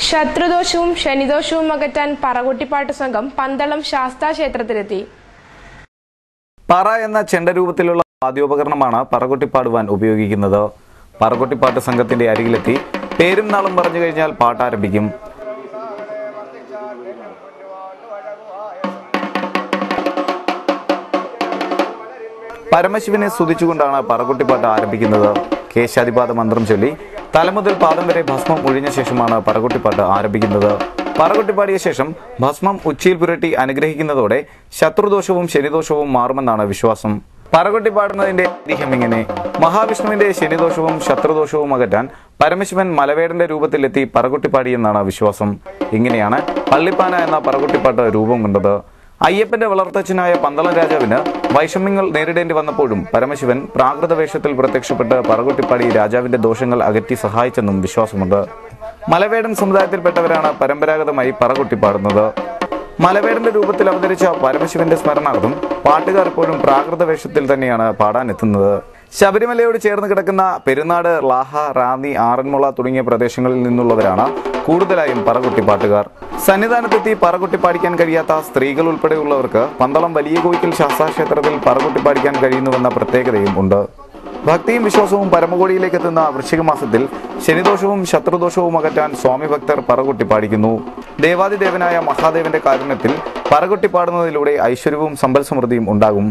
ശത്രുദോഷവും ശനിദോഷവും അകറ്റാൻ പറകുട്ടിപ്പാട്ട് സംഘം പന്തളം ശാസ്താ ക്ഷേത്രത്തിലെത്തി. പറ എന്ന ചെണ്ടരൂപത്തിലുള്ള വാദ്യോപകരണമാണ് പറകുട്ടിപ്പാടുവാൻ ഉപയോഗിക്കുന്നത്. പറകുട്ടിപ്പാട്ട് സംഘത്തിന്റെ അരികിലെത്തി പേരും നാളും പറഞ്ഞു കഴിഞ്ഞാൽ പാട്ടാരംഭിക്കും. പരമശിവനെ സ്തുതിച്ചുകൊണ്ടാണ് പറകുട്ടിപ്പാട്ട് ആരംഭിക്കുന്നത്. കേശാദിപാത മന്ത്രം ചൊല്ലി തലമുതൽ പാദം വരെ ഭസ്മം ഒഴിഞ്ഞ ശേഷമാണ് പറകുട്ടിപ്പാട്ട് ആരംഭിക്കുന്നത്. പറകുട്ടിപ്പാടിയ ശേഷം ഭസ്മം ഉച്ചിയിൽ പുരട്ടി അനുഗ്രഹിക്കുന്നതോടെ ശത്രുദോഷവും ശനിദോഷവും മാറുമെന്നാണ് വിശ്വാസം. പറകുട്ടിപ്പാടുന്നതിന്റെ ഐതിഹ്യം ഇങ്ങനെ: മഹാവിഷ്ണുവിന്റെ ശനിദോഷവും ശത്രുദോഷവും അകറ്റാൻ പരമശിവൻ മലവേടന്റെ രൂപത്തിലെത്തി പറകുട്ടിപ്പാടിയെന്നാണ് വിശ്വാസം. ഇങ്ങനെയാണ് പള്ളിപ്പാന എന്ന പറകുട്ടിപ്പാട്ട് രൂപം കൊണ്ടത്. അയ്യപ്പന്റെ വളർത്തച്ഛനായ പന്തളം രാജാവിന് വൈഷമ്യങ്ങൾ നേരിടേണ്ടി വന്നപ്പോഴും പരമശിവൻ പ്രാകൃത വേഷത്തിൽ പ്രത്യക്ഷപ്പെട്ട് പറകുട്ടിപ്പാടി രാജാവിന്റെ ദോഷങ്ങൾ അകറ്റി സഹായിച്ചെന്നും വിശ്വാസമുണ്ട്. മലവേടൻ സമുദായത്തിൽപ്പെട്ടവരാണ് പരമ്പരാഗതമായി പറകുട്ടിപ്പാടുന്നത്. മലവേടന്റെ രൂപത്തിൽ അവതരിച്ച പരമശിവന്റെ സ്മരണാർത്ഥം പാട്ടുകാർ എപ്പോഴും പ്രാകൃത വേഷത്തിൽ തന്നെയാണ് പാടാനെത്തുന്നത്. ശബരിമലയോട് ചേർന്ന് കിടക്കുന്ന പെരുന്നാട്, ലാഹ, റാന്നി, ആറന്മുള തുടങ്ങിയ പ്രദേശങ്ങളിൽ നിന്നുള്ളവരാണ് കൂടുതലായും പറകുട്ടിപ്പാട്ടുകാർ. സന്നിധാനത്തെത്തി പറകുട്ടിപ്പാടിക്കാൻ കഴിയാത്ത സ്ത്രീകൾ ഉൾപ്പെടെയുള്ളവർക്ക് പന്തളം വലിയ കോയിക്കൽ ശാസ്താക്ഷേത്രത്തിൽ പറകുട്ടിപ്പാടിക്കാൻ കഴിയുന്നുവെന്ന പ്രത്യേകതയും ഉണ്ട്. ഭക്തിയും വിശ്വാസവും പരമകോടിയിലേക്ക് എത്തുന്ന വൃശ്ചിക മാസത്തിൽ ശനിദോഷവും ശത്രുദോഷവും അകറ്റാൻ സ്വാമി ഭക്തർ പറകുട്ടിപ്പാടിക്കുന്നു. ദേവാദിദേവനായ മഹാദേവന്റെ കാരുണ്യത്തിൽ പറകുട്ടിപ്പാടുന്നതിലൂടെ ഐശ്വര്യവും സമ്പൽ സമൃദ്ധിയും ഉണ്ടാകും.